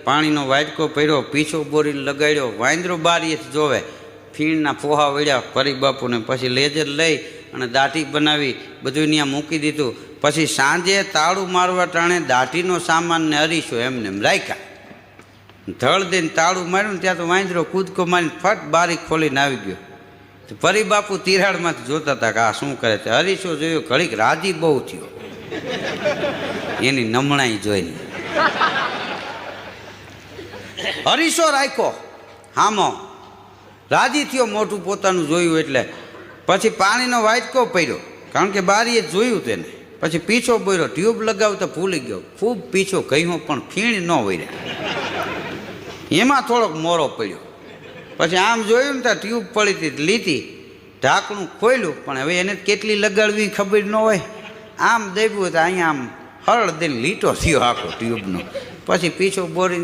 પાણીનો વાટકો પડ્યો, પીછો બોરીને લગાડ્યો, વાંદરો બારીએથી જોવે, ફીણના ફોહા વળ્યા પરિબાપુને, પછી લેજર લઈ અને દાઢી બનાવી બધું ત્યાં મૂકી દીધું. પછી સાંજે તાળું મારવા ટાણે દાઢીનો સામાન ને અરીસો એમને એમ રાખ્યા. ધળ દઈને તાળું માર્યું ને ત્યાં તો વાંદરો કૂદકો મારીને ફટ બારી ખોલીને આવી ગયો. પરિબાપુ તિરાડમાંથી જોતા હતા કે આ શું કરે છે. અરીસો જોયો, ઘડીક રાજી બહુ થયો એની નમણાઈ જોઈને. અરીસો રાખ્યો હામો, રાજી થયો મોઢું પોતાનું જોયું એટલે. પછી પાણીનો વાટકો પડ્યો, કારણ કે બારીએ જોયું તેને. પછી પીછો બોર્યો, ટ્યુબ લગાવતા ભૂલી ગયો, ખૂબ પીછો કહ્યો પણ ફીણ ન વળ્યા. એમાં થોડોક મોરો પડ્યો. પછી આમ જોયું ને ત્યાં ટ્યુબ પડી હતી લીધી, ઢાંકણું ખોલ્યું, પણ હવે એને કેટલી લગાડવી ખબર ન હોય. આમ દેવું તો અહીંયા આમ હળ દઈને લીટો થયો આખો ટ્યુબનો. પછી પીછો બોરીને